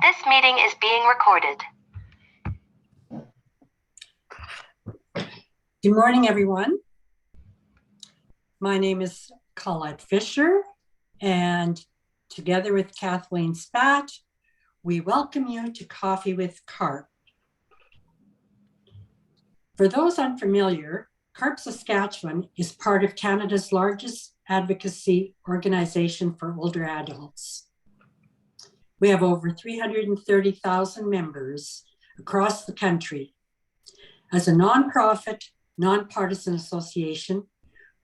This meeting is being recorded. Good morning, everyone. My name is Colette Fisher, and together with Kathleen Spat, we welcome you to Coffee with C.A.R.P. For those unfamiliar, C.A.R.P. Saskatchewan is part of Canada's largest advocacy organization for older adults. We have over 330,000 members across the country. As a nonprofit, nonpartisan association,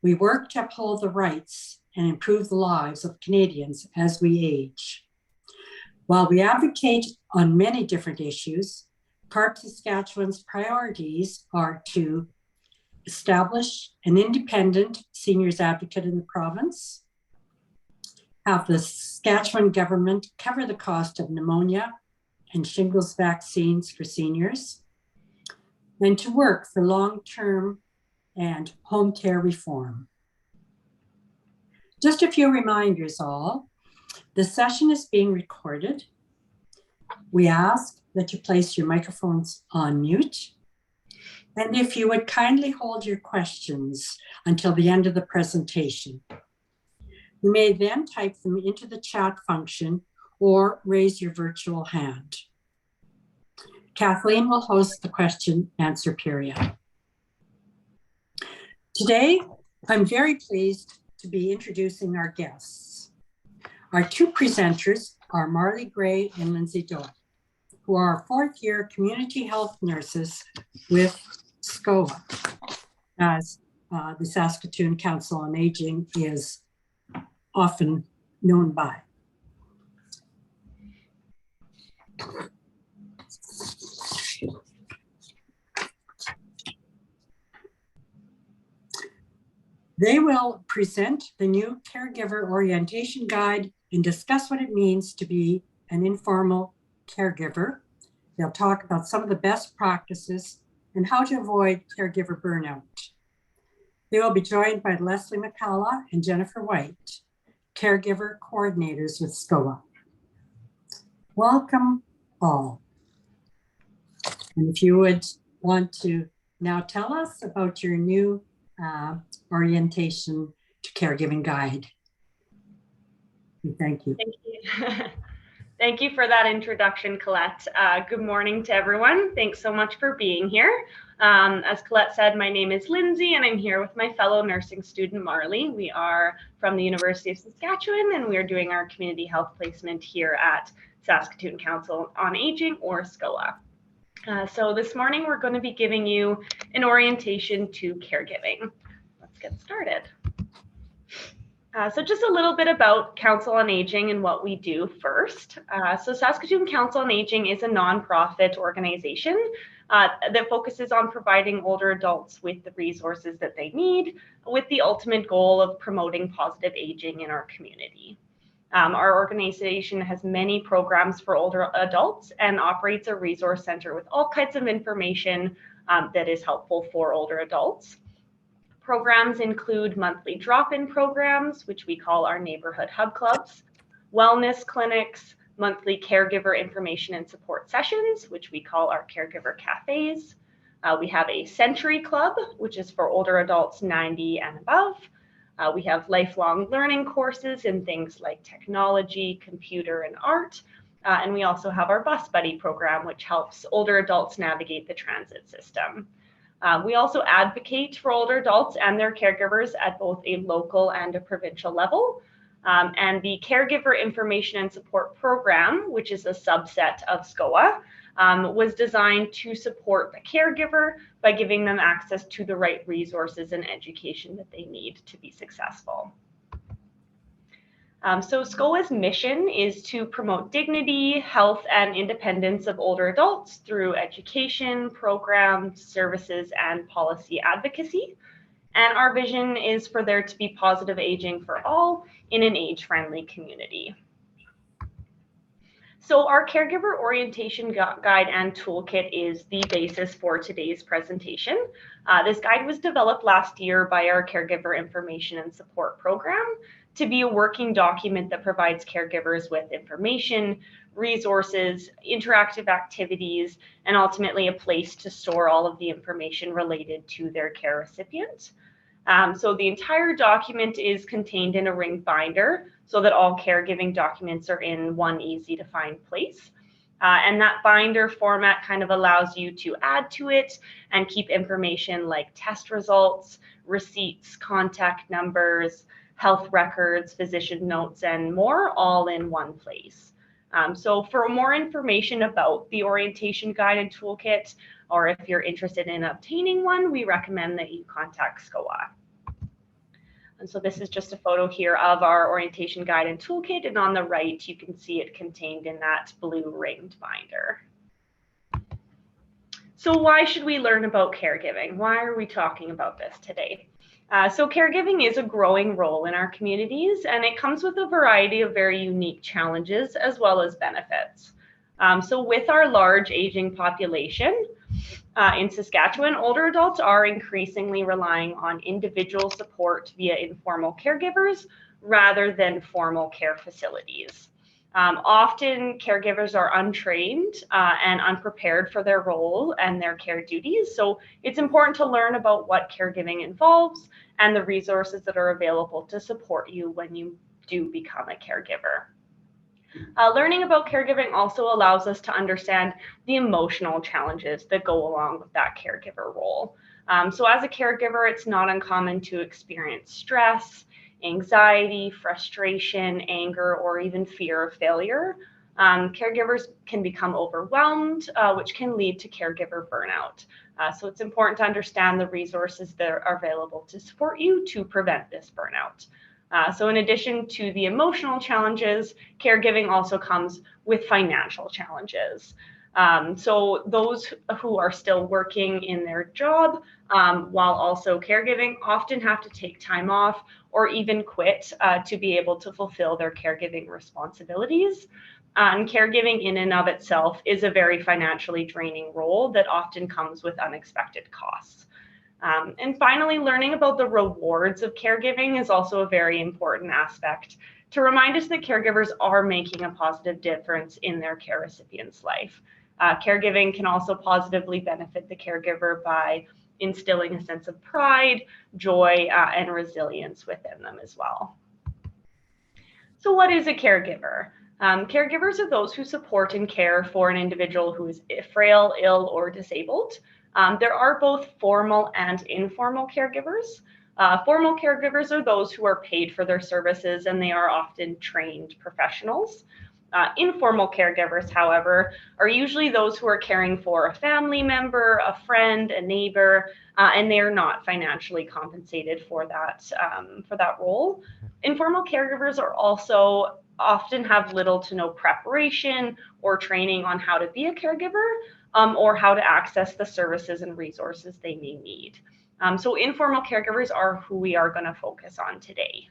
we work to uphold the rights and improve the lives of Canadians as we age. While we advocate on many different issues, C.A.R.P. Saskatchewan's priorities are to establish an independent seniors advocate in the province, have the Saskatchewan government cover the cost of pneumonia and shingles vaccines for seniors, and to work for long-term and home care reform. Just a few reminders all. The session is being recorded. We ask that you place your microphones on mute. And if you would kindly hold your questions until the end of the presentation. You may then type them into the chat function or raise your virtual hand. Kathleen will host the question answer period. Today, I'm very pleased to be introducing our guests. Our two presenters are Marley Gray and Lindsay Doyle, who are fourth-year community health nurses with SCOA, as the Saskatoon Council on Aging is often known by. They will present the new caregiver orientation guide and discuss what it means to be an informal caregiver. They'll talk about some of the best practices and how to avoid caregiver burnout. They will be joined by Leslie McCalla and Jennifer White, caregiver coordinators with SCOA. Welcome all. And if you would want to now tell us about your new orientation to caregiving guide. Thank you. Thank you. Thank you for that introduction, Colette. Good morning to everyone. Thanks so much for being here. As Colette said, my name is Lindsay and I'm here with my fellow nursing student, Marley. We are from the University of Saskatchewan and we are doing our community health placement here at Saskatoon Council on Aging, or SCOA. So this morning we're going to be giving you an orientation to caregiving. Let's get started. So just a little bit about Council on Aging and what we do first. So Saskatoon Council on Aging is a nonprofit organization that focuses on providing older adults with the resources that they need, with the ultimate goal of promoting positive aging in our community. Our organization has many programs for older adults and operates a resource center with all kinds of information that is helpful for older adults. Programs include monthly drop-in programs, which we call our neighborhood hub clubs, wellness clinics, monthly caregiver information and support sessions, which we call our caregiver cafes. We have a Century Club, which is for older adults 90 and above. We have lifelong learning courses in things like technology, computer, and art. And we also have our Bus Buddy program, which helps older adults navigate the transit system. We also advocate for older adults and their caregivers at both a local and a provincial level. And the Caregiver Information and Support Program, which is a subset of SCOA, was designed to support the caregiver by giving them access to the right resources and education that they need to be successful. So SCOA's mission is to promote dignity, health, and independence of older adults through education, programs, services, and policy advocacy. And our vision is for there to be positive aging for all in an age-friendly community. So our caregiver orientation guide and toolkit is the basis for today's presentation. This guide was developed last year by our Caregiver Information and Support Program to be a working document that provides caregivers with information, resources, interactive activities, and ultimately a place to store all of the information related to their care recipient. So the entire document is contained in a ringed binder so that all caregiving documents are in one easy to find place. And that binder format kind of allows you to add to it and keep information like test results, receipts, contact numbers, health records, physician notes, and more all in one place. So for more information about the orientation guide and toolkit, or if you're interested in obtaining one, we recommend that you contact SCOA. And so this is just a photo here of our orientation guide and toolkit, and on the right you can see it contained in that blue ringed binder. So why should we learn about caregiving? Why are we talking about this today? So caregiving is a growing role in our communities, and it comes with a variety of very unique challenges as well as benefits. So with our large aging population, in Saskatchewan, older adults are increasingly relying on individual support via informal caregivers rather than formal care facilities. Often caregivers are untrained and unprepared for their role and their care duties. So it's important to learn about what caregiving involves and the resources that are available to support you when you do become a caregiver. Learning about caregiving also allows us to understand the emotional challenges that go along with that caregiver role. So as a caregiver, it's not uncommon to experience stress, anxiety, frustration, anger, or even fear of failure. Caregivers can become overwhelmed, which can lead to caregiver burnout. So it's important to understand the resources that are available to support you to prevent this burnout. So in addition to the emotional challenges, caregiving also comes with financial challenges. So those who are still working in their job while also caregiving often have to take time off or even quit to be able to fulfill their caregiving responsibilities. And caregiving in and of itself is a very financially draining role that often comes with unexpected costs. And finally, learning about the rewards of caregiving is also a very important aspect to remind us that caregivers are making a positive difference in their care recipient's life. Caregiving can also positively benefit the caregiver by instilling a sense of pride, joy, and resilience within them as well. So what is a caregiver? Caregivers are those who support and care for an individual who is frail, ill, or disabled. There are both formal and informal caregivers. Formal caregivers are those who are paid for their services, and they are often trained professionals. Informal caregivers, however, are usually those who are caring for a family member, a friend, a neighbor, and they are not financially compensated for that role. Informal caregivers are also often have little to no preparation or training on how to be a caregiver or how to access the services and resources they may need. So informal caregivers are who we are going to focus on today.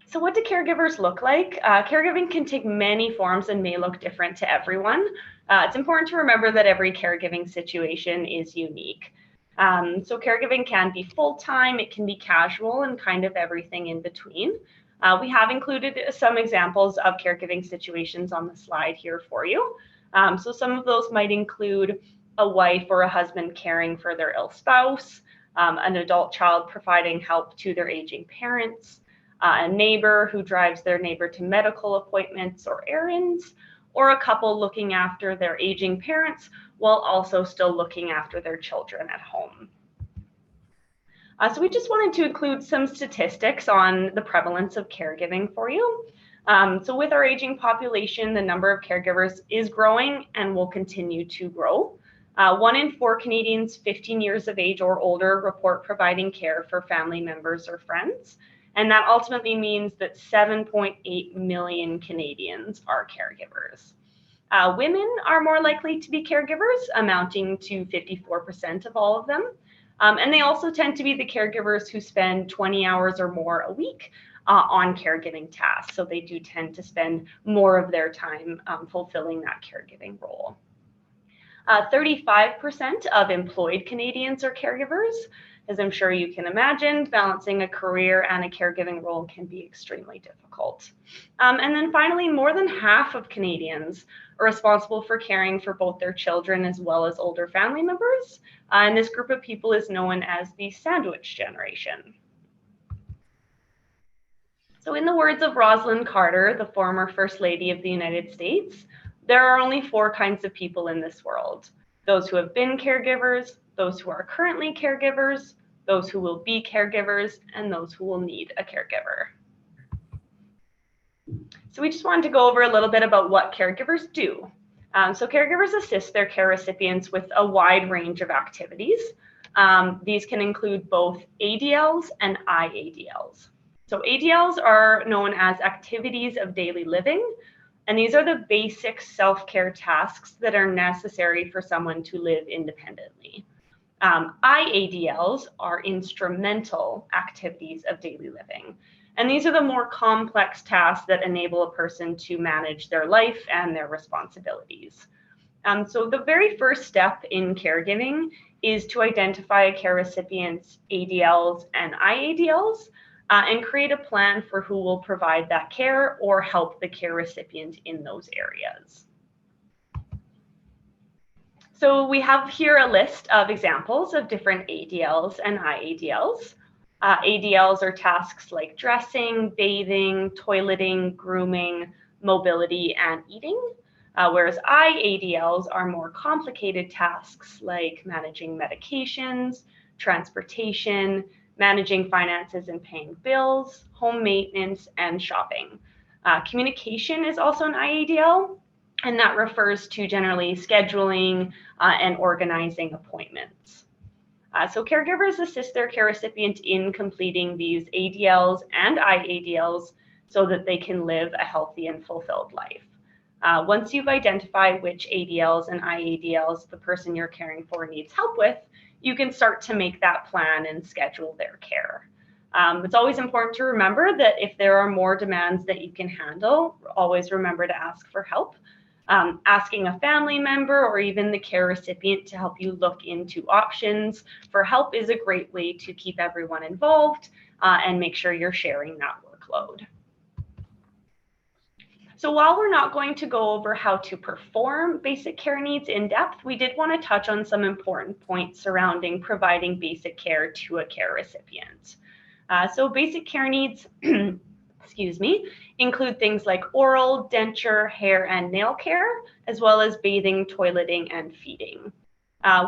So what do caregivers look like? Caregiving can take many forms and may look different to everyone. It's important to remember that every caregiving situation is unique. So caregiving can be full-time, it can be casual, and kind of everything in between. We have included some examples of caregiving situations on the slide here for you. So some of those might include a wife or a husband caring for their ill spouse, an adult child providing help to their aging parents, a neighbor who drives their neighbor to medical appointments or errands, or a couple looking after their aging parents while also still looking after their children at home. So we just wanted to include some statistics on the prevalence of caregiving for you. So with our aging population, the number of caregivers is growing and will continue to grow. 1 in 4 Canadians 15 years of age or older report providing care for family members or friends. And that ultimately means that 7.8 million Canadians are caregivers. Women are more likely to be caregivers, amounting to 54% of all of them. And they also tend to be the caregivers who spend 20 hours or more a week on caregiving tasks. So they do tend to spend more of their time fulfilling that caregiving role. 35% of employed Canadians are caregivers, As I'm sure you can imagine, balancing a career and a caregiving role can be extremely difficult. And then finally, more than half of Canadians are responsible for caring for both their children as well as older family members. And this group of people is known as the sandwich generation. So in the words of Rosalind Carter, the former First Lady of the United States, there are only 4 kinds of people in this world: those who have been caregivers, those who are currently caregivers, those who will be caregivers, and those who will need a caregiver. So we just wanted to go over a little bit about what caregivers do. So caregivers assist their care recipients with a wide range of activities. These can include both ADLs and IADLs. So ADLs are known as activities of daily living, and these are the basic self-care tasks that are necessary for someone to live independently. IADLs are instrumental activities of daily living, and these are the more complex tasks that enable a person to manage their life and their responsibilities. So the very first step in caregiving is to identify a care recipient's ADLs and IADLs, and create a plan for who will provide that care or help the care recipient in those areas. So we have here a list of examples of different ADLs and IADLs. ADLs are tasks like dressing, bathing, toileting, grooming, mobility, and eating, whereas IADLs are more complicated tasks like managing medications, transportation, managing finances and paying bills, home maintenance, and shopping. Communication is also an IADL, and that refers to generally scheduling and organizing appointments. So caregivers assist their care recipient in completing these ADLs and IADLs so that they can live a healthy and fulfilled life. Once you've identified which ADLs and IADLs the person you're caring for needs help with, you can start to make that plan and schedule their care. It's always important to remember that if there are more demands that you can handle, always remember to ask for help. Asking a family member or even the care recipient to help you look into options for help is a great way to keep everyone involved and make sure you're sharing that workload. So while we're not going to go over how to perform basic care needs in depth, we did want to touch on some important points surrounding providing basic care to a care recipient. So basic care needs, excuse me, include things like oral, denture, hair, and nail care, as well as bathing, toileting, and feeding.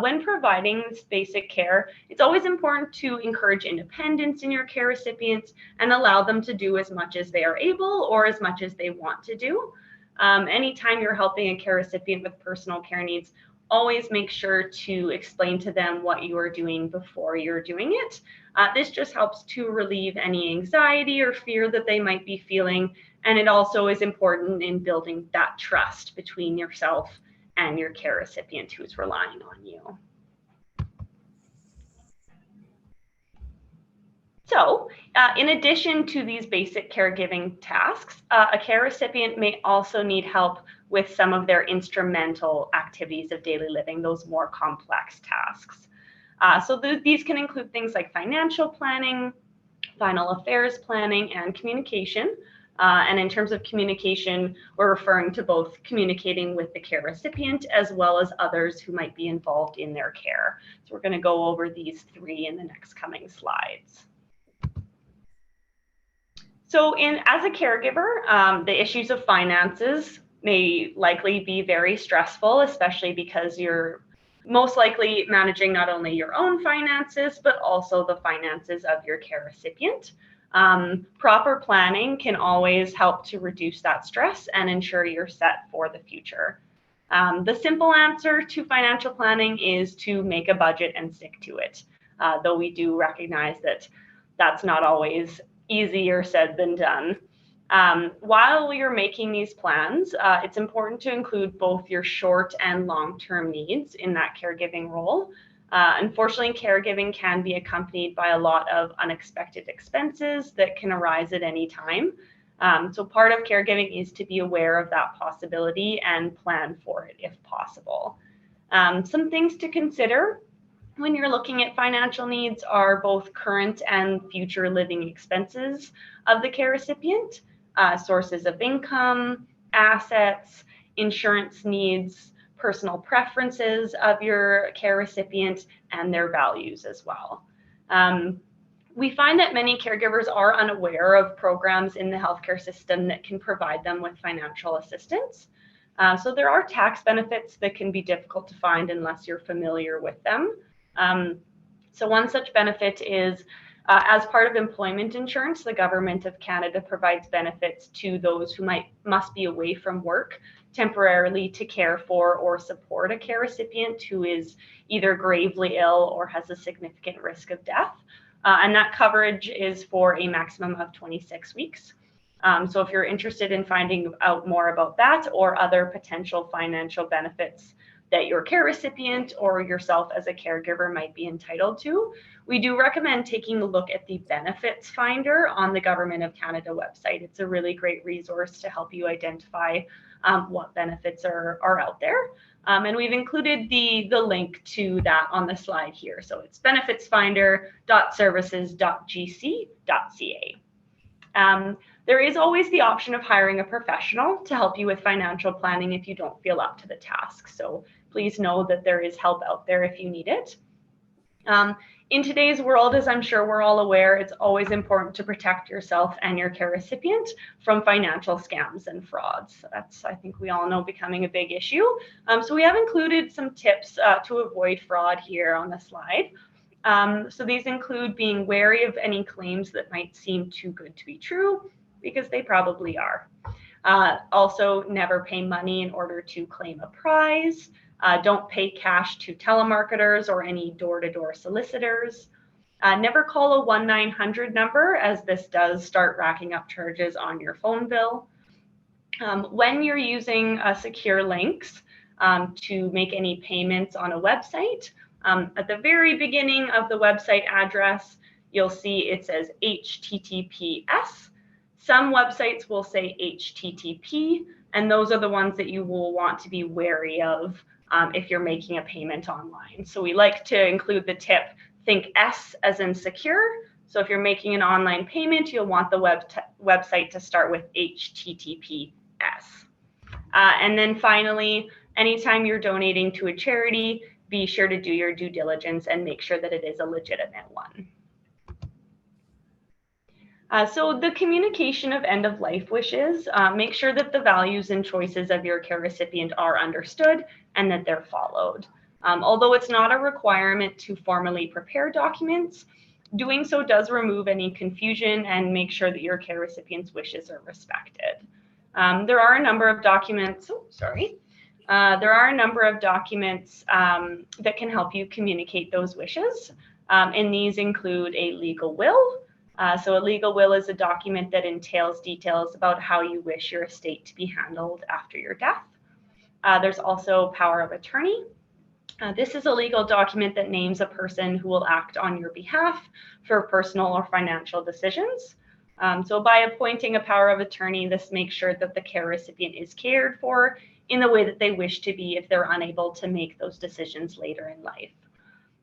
When providing this basic care, it's always important to encourage independence in your care recipients and allow them to do as much as they are able or as much as they want to do. Anytime you're helping a care recipient with personal care needs, always make sure to explain to them what you are doing before you're doing it. This just helps to relieve any anxiety or fear that they might be feeling, and it also is important in building that trust between yourself and your care recipient who's relying on you. So, in addition to these basic caregiving tasks, a care recipient may also need help with some of their instrumental activities of daily living, those more complex tasks. So these can include things like financial planning, final affairs planning, and communication. And in terms of communication, we're referring to both communicating with the care recipient as well as others who might be involved in their care. So we're going to go over these 3 in the next coming slides. So as a caregiver, the issues of finances may likely be very stressful, especially because you're most likely managing not only your own finances, but also the finances of your care recipient. Proper planning can always help to reduce that stress and ensure you're set for the future. The simple answer to financial planning is to make a budget and stick to it, though we do recognize that that's not always easier said than done. While you're making these plans, it's important to include both your short and long-term needs in that caregiving role. Unfortunately, caregiving can be accompanied by a lot of unexpected expenses that can arise at any time. So part of caregiving is to be aware of that possibility and plan for it if possible. Some things to consider when you're looking at financial needs are both current and future living expenses of the care recipient, sources of income, assets, insurance needs, personal preferences of your care recipient, and their values as well. We find that many caregivers are unaware of programs in the healthcare system that can provide them with financial assistance. So there are tax benefits that can be difficult to find unless you're familiar with them. So one such benefit is as part of employment insurance, the Government of Canada provides benefits to those who must be away from work temporarily to care for or support a care recipient who is either gravely ill or has a significant risk of death. And that coverage is for a maximum of 26 weeks. So if you're interested in finding out more about that or other potential financial benefits that your care recipient or yourself as a caregiver might be entitled to, we do recommend taking a look at the benefits finder on the Government of Canada website. It's a really great resource to help you identify what benefits are out there. And we've included the link to that on the slide here. So it's benefitsfinder.services.gc.ca. There is always the option of hiring a professional to help you with financial planning if you don't feel up to the task. So please know that there is help out there if you need it. In today's world, as I'm sure we're all aware, it's always important to protect yourself and your care recipient from financial scams and frauds. That's, I think we all know, becoming a big issue. So we have included some tips to avoid fraud here on the slide. So these include being wary of any claims that might seem too good to be true, because they probably are. Also, never pay money in order to claim a prize. Don't pay cash to telemarketers or any door-to-door solicitors. Never call a 1-900 number, as this does start racking up charges on your phone bill. When you're using secure links to make any payments on a website, at the very beginning of the website address, you'll see it says HTTPS. Some websites will say HTTP, and those are the ones that you will want to be wary of if you're making a payment online. So we like to include the tip, think S as in secure. So if you're making an online payment, you'll want the website to start with HTTPS. And then finally, anytime you're donating to a charity, be sure to do your due diligence and make sure that it is a legitimate one. So the communication of end-of-life wishes, make sure that the values and choices of your care recipient are understood and that they're followed. Although it's not a requirement to formally prepare documents, doing so does remove any confusion and make sure that your care recipient's wishes are respected. There are a number of documents, there are a number of documents that can help you communicate those wishes, and these include a legal will. So a legal will is a document that entails details about how you wish your estate to be handled after your death. There's also power of attorney. This is a legal document that names a person who will act on your behalf for personal or financial decisions. So by appointing a power of attorney, this makes sure that the care recipient is cared for in the way that they wish to be if they're unable to make those decisions later in life.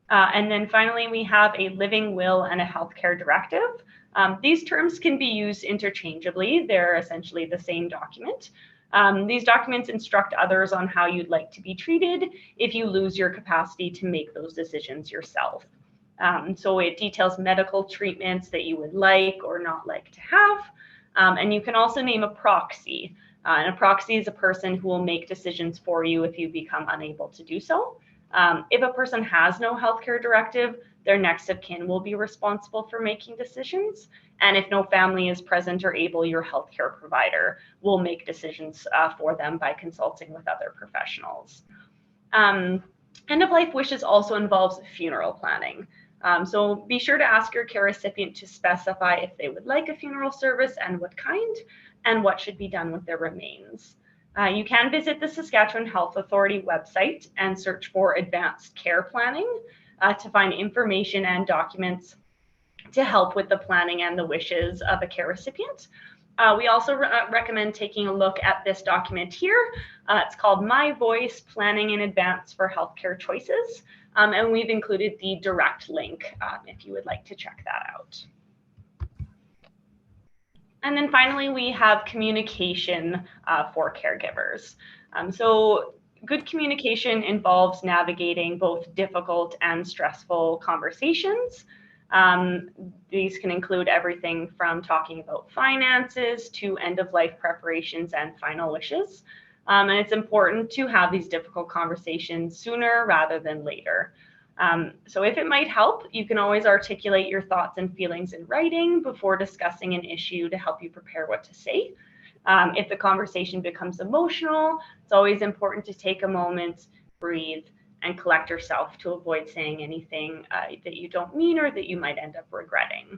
And then finally, we have a living will and a healthcare directive. These terms can be used interchangeably. They're essentially the same document. These documents instruct others on how you'd like to be treated if you lose your capacity to make those decisions yourself. So it details medical treatments that you would like or not like to have. And you can also name a proxy. And a proxy is a person who will make decisions for you if you become unable to do so. If a person has no healthcare directive, their next of kin will be responsible for making decisions. And if no family is present or able, your healthcare provider will make decisions for them by consulting with other professionals. End-of-life wishes also involves funeral planning. So be sure to ask your care recipient to specify if they would like a funeral service and what kind, and what should be done with their remains. You can visit the Saskatchewan Health Authority website and search for advanced care planning to find information and documents to help with the planning and the wishes of a care recipient. We also recommend taking a look at this document here. It's called My Voice, Planning in Advance for Healthcare Choices. And we've included the direct link if you would like to check that out. And then finally, we have communication for caregivers. So good communication involves navigating both difficult and stressful conversations. These can include everything from talking about finances to end-of-life preparations and final wishes. And it's important to have these difficult conversations sooner rather than later. So if it might help, you can always articulate your thoughts and feelings in writing before discussing an issue to help you prepare what to say. If the conversation becomes emotional, it's always important to take a moment, breathe, and collect yourself to avoid saying anything that you don't mean or that you might end up regretting.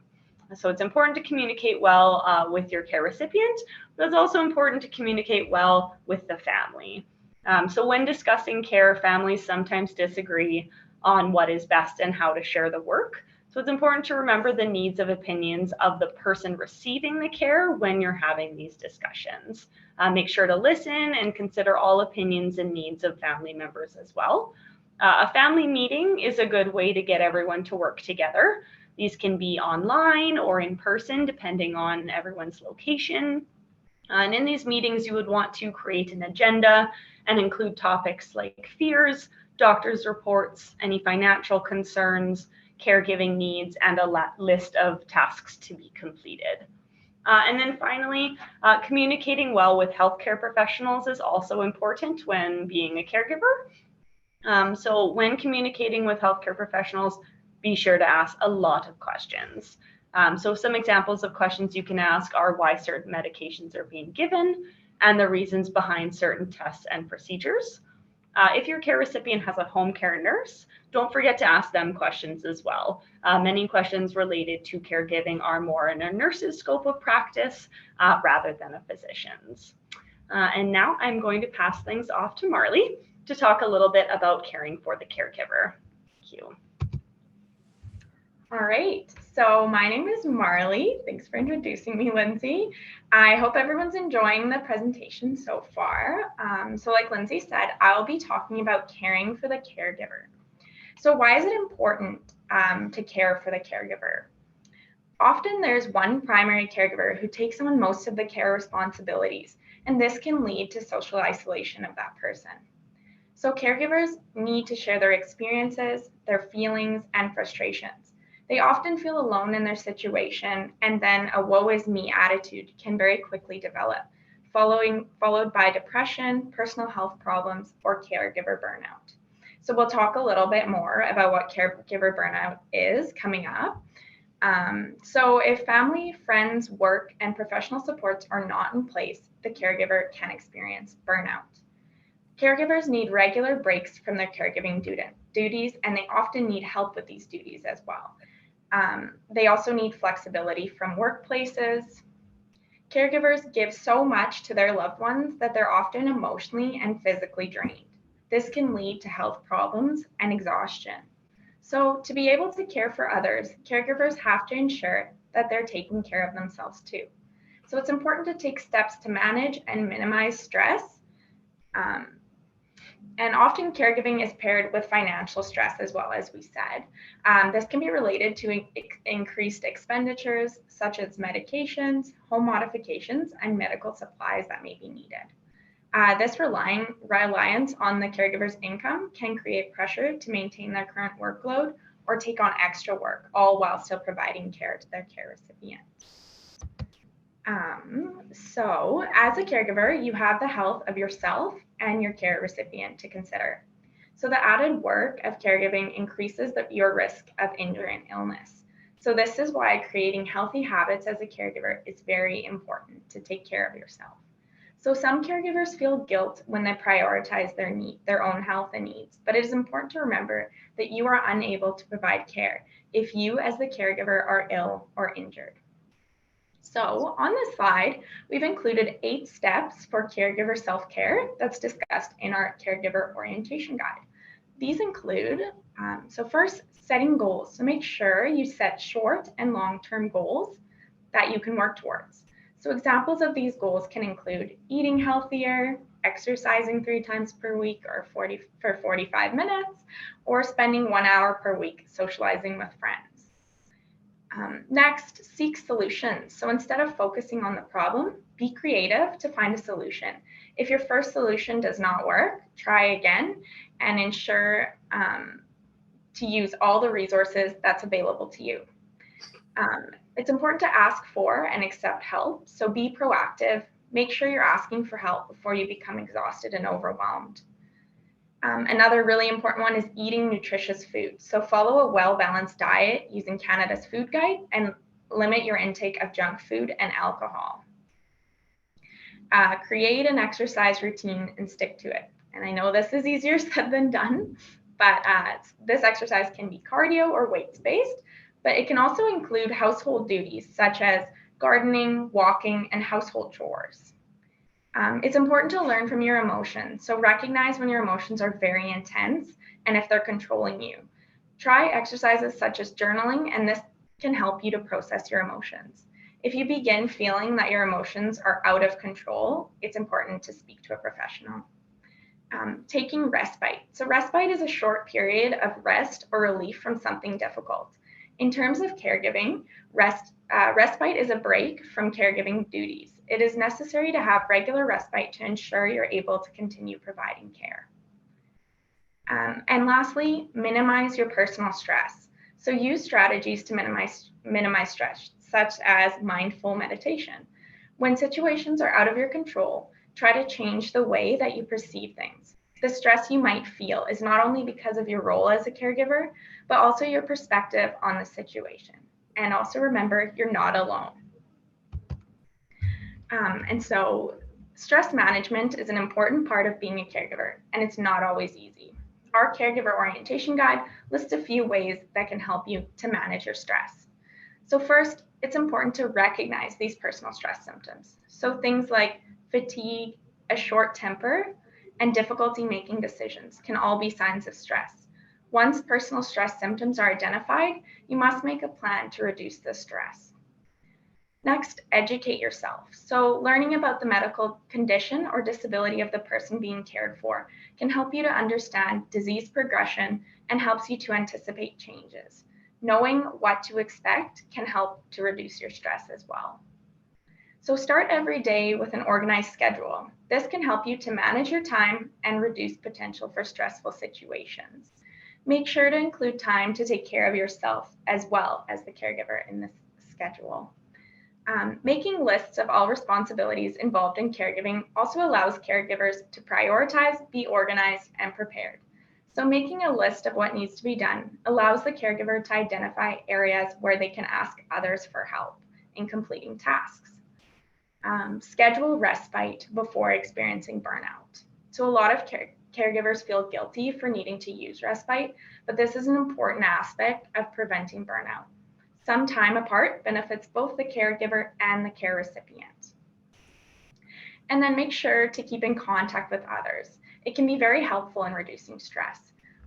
So it's important to communicate well with your care recipient, but it's also important to communicate well with the family. So when discussing care, families sometimes disagree on what is best and how to share the work. So it's important to remember the needs of opinions of the person receiving the care when you're having these discussions. Make sure to listen and consider all opinions and needs of family members as well. A family meeting is a good way to get everyone to work together. These can be online or in person, depending on everyone's location. And in these meetings, you would want to create an agenda and include topics like fears, doctor's reports, any financial concerns, caregiving needs, and a list of tasks to be completed. And then finally, communicating well with healthcare professionals is also important when being a caregiver. So when communicating with healthcare professionals, be sure to ask a lot of questions. So some examples of questions you can ask are why certain medications are being given and the reasons behind certain tests and procedures. If your care recipient has a home care nurse, don't forget to ask them questions as well. Many questions related to caregiving are more in a nurse's scope of practice rather than a physician's. And now I'm going to pass things off to Marley to talk a little bit about caring for the caregiver. Thank you. All right, so my name is Marley. Thanks for introducing me, Lindsay. I hope everyone's enjoying the presentation so far. So like Lindsay said, I'll be talking about caring for the caregiver. So why is it important to care for the caregiver? Often there's one primary caregiver who takes on most of the care responsibilities, and this can lead to social isolation of that person. So caregivers need to share their experiences, their feelings, and frustrations. They often feel alone in their situation, and then a woe is me attitude can very quickly develop, followed by depression, personal health problems, or caregiver burnout. So we'll talk a little bit more about what caregiver burnout is coming up. So if family, friends, work, and professional supports are not in place, the caregiver can experience burnout. Caregivers need regular breaks from their caregiving duties, and they often need help with these duties as well. They also need flexibility from workplaces. Caregivers give so much to their loved ones that they're often emotionally and physically drained. This can lead to health problems and exhaustion. So to be able to care for others, caregivers have to ensure that they're taking care of themselves too. So it's important to take steps to manage and minimize stress. And often caregiving is paired with financial stress as well, as we said. This can be related to increased expenditures such as medications, home modifications, and medical supplies that may be needed. This reliance on the caregiver's income can create pressure to maintain their current workload or take on extra work, all while still providing care to their care recipient. So as a caregiver, you have the health of yourself and your care recipient to consider. So the added work of caregiving increases your risk of injury and illness. So this is why creating healthy habits as a caregiver is very important to take care of yourself. So some caregivers feel guilt when they prioritize their own health and needs, but it is important to remember that you are unable to provide care if you as the caregiver are ill or injured. So on this slide, we've included 8 steps for caregiver self-care that's discussed in our caregiver orientation guide. These include, so first, setting goals. So make sure you set short and long-term goals that you can work towards. So examples of these goals can include eating healthier, exercising 3 times per week or 45 minutes, or spending 1 hour per week socializing with friends. Next, seek solutions. So instead of focusing on the problem, be creative to find a solution. If your first solution does not work, try again and ensure to use all the resources that's available to you. It's important to ask for and accept help. So be proactive. Make sure you're asking for help before you become exhausted and overwhelmed. Another really important one is eating nutritious food. So follow a well-balanced diet using Canada's Food Guide and limit your intake of junk food and alcohol. Create an exercise routine and stick to it. And I know this is easier said than done, but this exercise can be cardio or weights-based, but it can also include household duties such as gardening, walking, and household chores. It's important to learn from your emotions. So recognize when your emotions are very intense and if they're controlling you. Try exercises such as journaling, and this can help you to process your emotions. If you begin feeling that your emotions are out of control, it's important to speak to a professional. Taking respite. So respite is a short period of rest or relief from something difficult. In terms of caregiving, respite is a break from caregiving duties. It is necessary to have regular respite to ensure you're able to continue providing care. And lastly, minimize your personal stress. So use strategies to minimize stress, such as mindful meditation. When situations are out of your control, try to change the way that you perceive things. The stress you might feel is not only because of your role as a caregiver, but also your perspective on the situation. And also remember, you're not alone. And so stress management is an important part of being a caregiver, and it's not always easy. Our caregiver orientation guide lists a few ways that can help you to manage your stress. So first, it's important to recognize these personal stress symptoms. So things like fatigue, a short temper, and difficulty making decisions can all be signs of stress. Once personal stress symptoms are identified, you must make a plan to reduce the stress. Next, educate yourself. So learning about the medical condition or disability of the person being cared for can help you to understand disease progression and helps you to anticipate changes. Knowing what to expect can help to reduce your stress as well. So start every day with an organized schedule. This can help you to manage your time and reduce potential for stressful situations. Make sure to include time to take care of yourself as well as the caregiver in this schedule. Making lists of all responsibilities involved in caregiving also allows caregivers to prioritize, be organized, and prepared. So making a list of what needs to be done allows the caregiver to identify areas where they can ask others for help in completing tasks. Schedule respite before experiencing burnout. So a lot of caregivers feel guilty for needing to use respite, but this is an important aspect of preventing burnout. Some time apart benefits both the caregiver and the care recipient. And then make sure to keep in contact with others. It can be very helpful in reducing stress,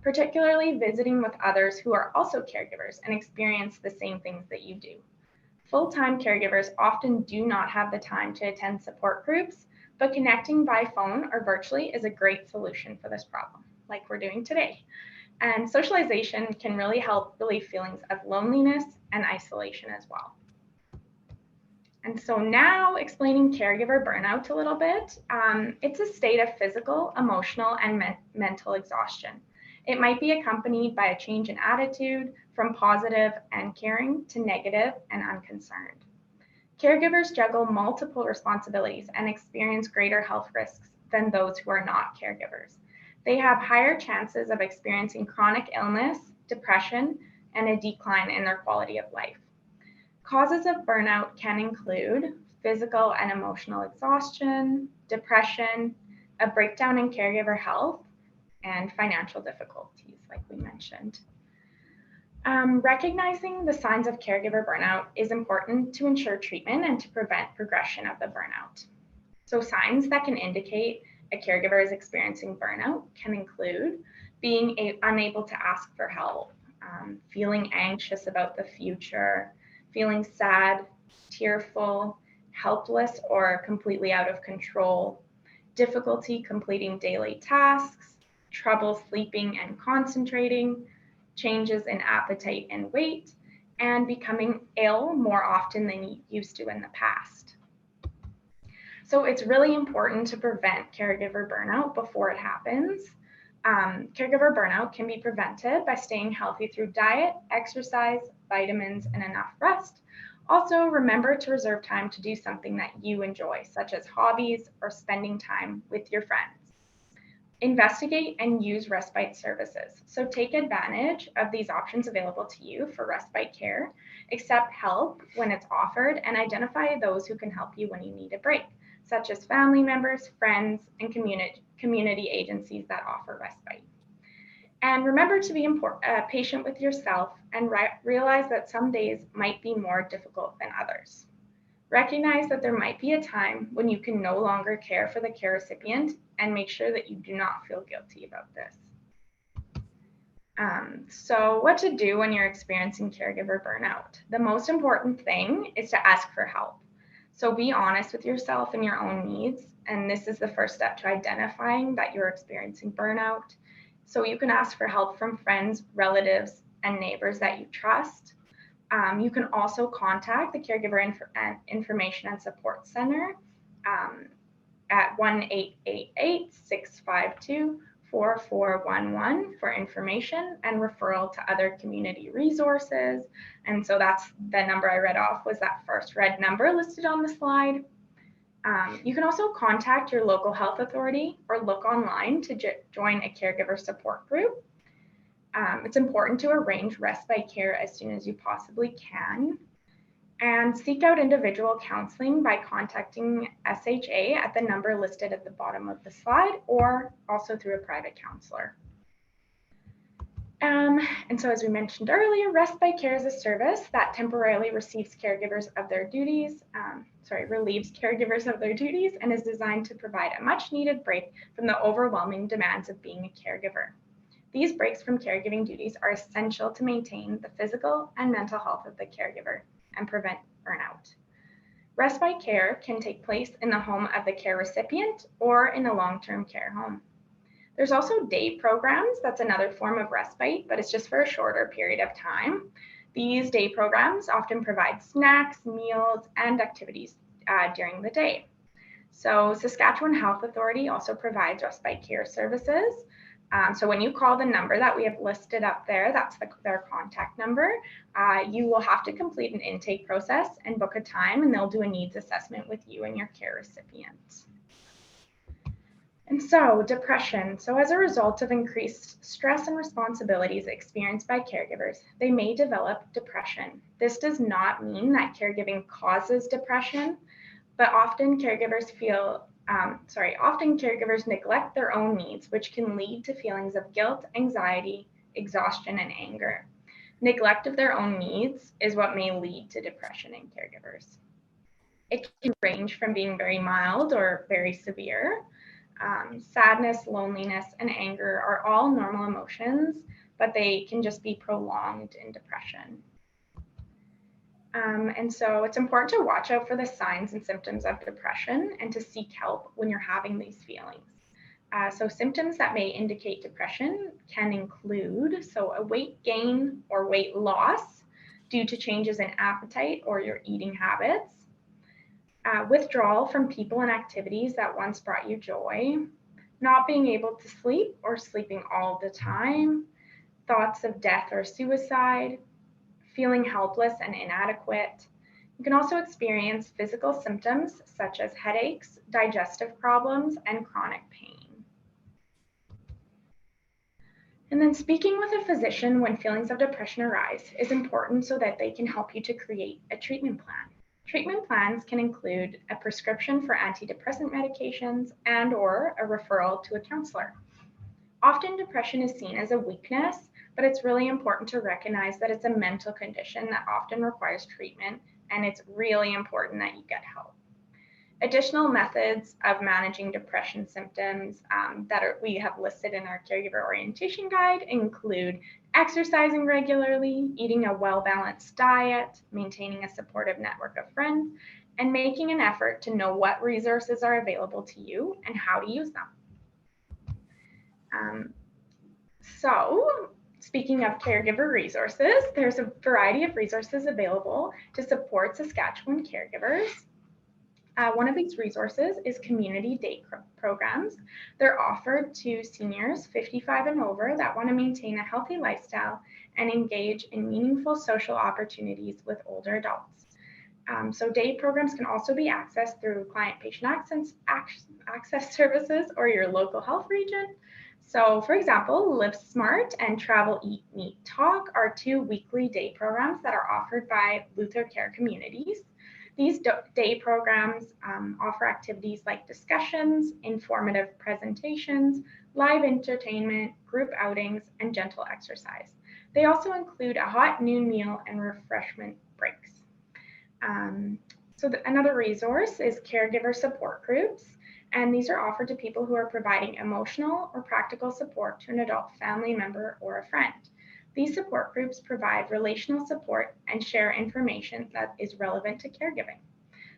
particularly visiting with others who are also caregivers and experience the same things that you do. Full-time caregivers often do not have the time to attend support groups, but connecting by phone or virtually is a great solution for this problem, like we're doing today. And socialization can really help relieve feelings of loneliness and isolation as well. And so now explaining caregiver burnout a little bit, it's a state of physical, emotional, and mental exhaustion. It might be accompanied by a change in attitude from positive and caring to negative and unconcerned. Caregivers juggle multiple responsibilities and experience greater health risks than those who are not caregivers. They have higher chances of experiencing chronic illness, depression, and a decline in their quality of life. Causes of burnout can include physical and emotional exhaustion, depression, a breakdown in caregiver health, and financial difficulties, like we mentioned. Recognizing the signs of caregiver burnout is important to ensure treatment and to prevent progression of the burnout. So signs that can indicate a caregiver is experiencing burnout can include being unable to ask for help, feeling anxious about the future, feeling sad, tearful, helpless, or completely out of control, difficulty completing daily tasks, trouble sleeping and concentrating, changes in appetite and weight, and becoming ill more often than you used to in the past. So it's really important to prevent caregiver burnout before it happens. Caregiver burnout can be prevented by staying healthy through diet, exercise, vitamins, and enough rest. Also, remember to reserve time to do something that you enjoy, such as hobbies or spending time with your friends. Investigate and use respite services. So take advantage of these options available to you for respite care, accept help when it's offered, and identify those who can help you when you need a break, such as family members, friends, and community agencies that offer respite. And remember to be patient with yourself and realize that some days might be more difficult than others. Recognize that there might be a time when you can no longer care for the care recipient, and make sure that you do not feel guilty about this. So what to do when you're experiencing caregiver burnout? The most important thing is to ask for help. So be honest with yourself and your own needs, and this is the first step to identifying that you're experiencing burnout. So you can ask for help from friends, relatives, and neighbors that you trust. You can also contact the Caregiver Information and Support Center at 1-888-652-4411 for information and referral to other community resources. And so that's the number I read off, was that first red number listed on the slide. You can also contact your local health authority or look online to join a caregiver support group. It's important to arrange respite care as soon as you possibly can, and seek out individual counseling by contacting SHA at the number listed at the bottom of the slide, or also through a private counselor. And so, as we mentioned earlier, respite care is a service that temporarily relieves caregivers of their duties and is designed to provide a much needed break from the overwhelming demands of being a caregiver. These breaks from caregiving duties are essential to maintain the physical and mental health of the caregiver and prevent burnout. Respite care can take place in the home of the care recipient or in a long-term care home. There's also day programs. That's another form of respite, but it's just for a shorter period of time. These day programs often provide snacks, meals, and activities during the day. So Saskatchewan Health Authority also provides respite care services. So when you call the number that we have listed up there, that's their contact number, you will have to complete an intake process and book a time, and they'll do a needs assessment with you and your care recipient. And so depression. So as a result of increased stress and responsibilities experienced by caregivers, they may develop depression. This does not mean that caregiving causes depression, but often caregivers neglect their own needs, which can lead to feelings of guilt, anxiety, exhaustion, and anger. Neglect of their own needs is what may lead to depression in caregivers. It can range from being very mild or very severe. Sadness, loneliness, and anger are all normal emotions, but they can just be prolonged in depression. And so it's important to watch out for the signs and symptoms of depression and to seek help when you're having these feelings. So symptoms that may indicate depression can include a weight gain or weight loss due to changes in appetite or your eating habits, withdrawal from people and activities that once brought you joy, not being able to sleep or sleeping all the time, thoughts of death or suicide, feeling helpless and inadequate. You can also experience physical symptoms such as headaches, digestive problems, and chronic pain. And then speaking with a physician when feelings of depression arise is important so that they can help you to create a treatment plan. Treatment plans can include a prescription for antidepressant medications and/or a referral to a counselor. Often depression is seen as a weakness, but it's really important to recognize that it's a mental condition that often requires treatment, and it's really important that you get help. Additional methods of managing depression symptoms we have listed in our caregiver orientation guide include exercising regularly, eating a well-balanced diet, maintaining a supportive network of friends, and making an effort to know what resources are available to you and how to use them. So speaking of caregiver resources, there's a variety of resources available to support Saskatchewan caregivers. One of these resources is community day programs. They're offered to seniors 55 and over that want to maintain a healthy lifestyle and engage in meaningful social opportunities with older adults. So day programs can also be accessed through client-patient access services or your local health region. So for example, Live Smart and Travel Eat Meet Talk are 2 weekly day programs that are offered by Luther Care Communities. These day programs offer activities like discussions, informative presentations, live entertainment, group outings, and gentle exercise. They also include a hot noon meal and refreshment breaks. Another resource is caregiver support groups, and these are offered to people who are providing emotional or practical support to an adult family member or a friend. These support groups provide relational support and share information that is relevant to caregiving.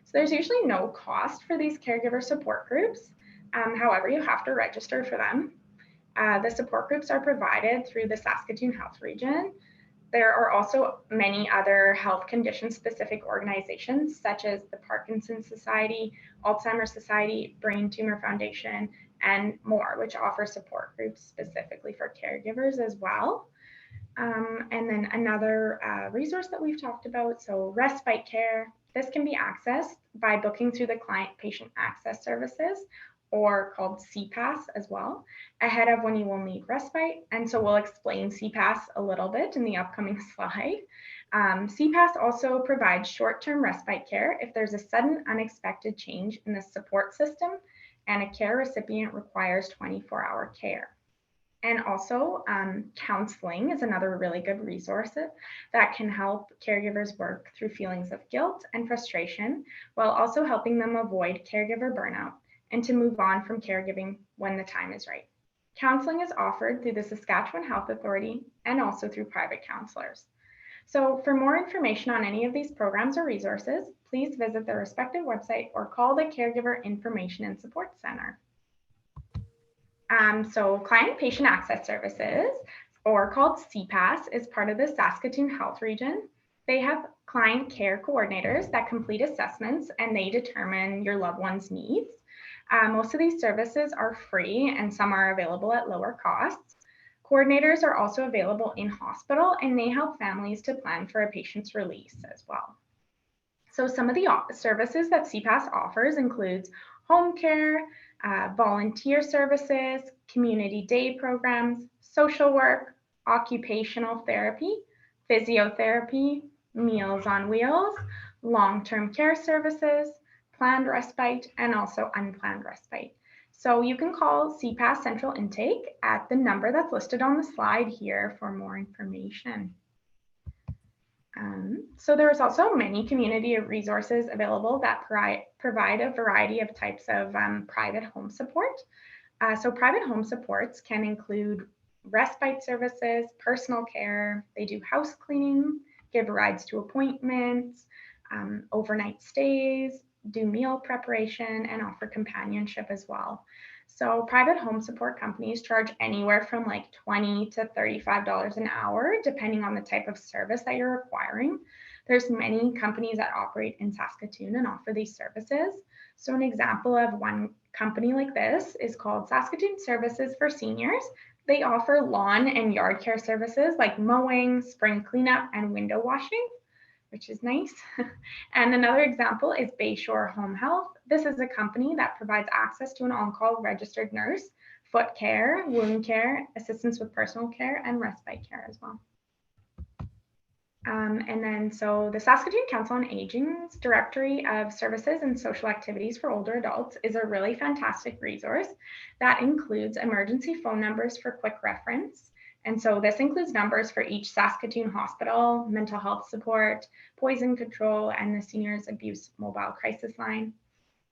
So there's usually no cost for these caregiver support groups. However, you have to register for them. The support groups are provided through the Saskatoon Health Region. There are also many other health condition specific organizations such as the Parkinson's Society, Alzheimer's Society, Brain Tumor Foundation, and more, which offer support groups specifically for caregivers as well. And then another resource that we've talked about, so respite care. This can be accessed by booking through the client-patient access services, or called C.A.R.P as well, ahead of when you will need respite. And so we'll explain C.A.R.P a little bit in the upcoming slide. C.A.R.P also provides short-term respite care if there's a sudden unexpected change in the support system and a care recipient requires 24-hour care. And also counseling is another really good resource that can help caregivers work through feelings of guilt and frustration while also helping them avoid caregiver burnout and to move on from caregiving when the time is right. Counseling is offered through the Saskatchewan Health Authority and also through private counselors. So for more information on any of these programs or resources, please visit their respective website or call the Caregiver Information and Support Center. So client-patient access services, or called C.A.R.P, is part of the Saskatoon Health Region. They have client care coordinators that complete assessments and they determine your loved one's needs. Most of these services are free and some are available at lower costs. Coordinators are also available in hospital and they help families to plan for a patient's release as well. So some of the services that C.A.R.P offers includes home care, volunteer services, community day programs, social work, occupational therapy, physiotherapy, Meals on Wheels, long-term care services, planned respite, and also unplanned respite. So you can call C.A.R.P Central Intake at the number that's listed on the slide here for more information. So there's also many community resources available that provide a variety of types of private home support. So private home supports can include respite services, personal care, they do house cleaning, give rides to appointments, overnight stays, do meal preparation, and offer companionship as well. So private home support companies charge anywhere from like $20 to $35 an hour, depending on the type of service that you're requiring. There's many companies that operate in Saskatoon and offer these services. So an example of one company like this is called Saskatoon Services for Seniors. They offer lawn and yard care services like mowing, spring cleanup, and window washing, which is nice. And another example is Bayshore Home Health. This is a company that provides access to an on-call registered nurse, foot care, wound care, assistance with personal care, and respite care as well. So the Saskatoon Council on Aging's Directory of Services and Social Activities for Older Adults is a really fantastic resource that includes emergency phone numbers for quick reference. And so this includes numbers for each Saskatoon hospital, mental health support, poison control, and the Seniors Abuse Mobile Crisis Line.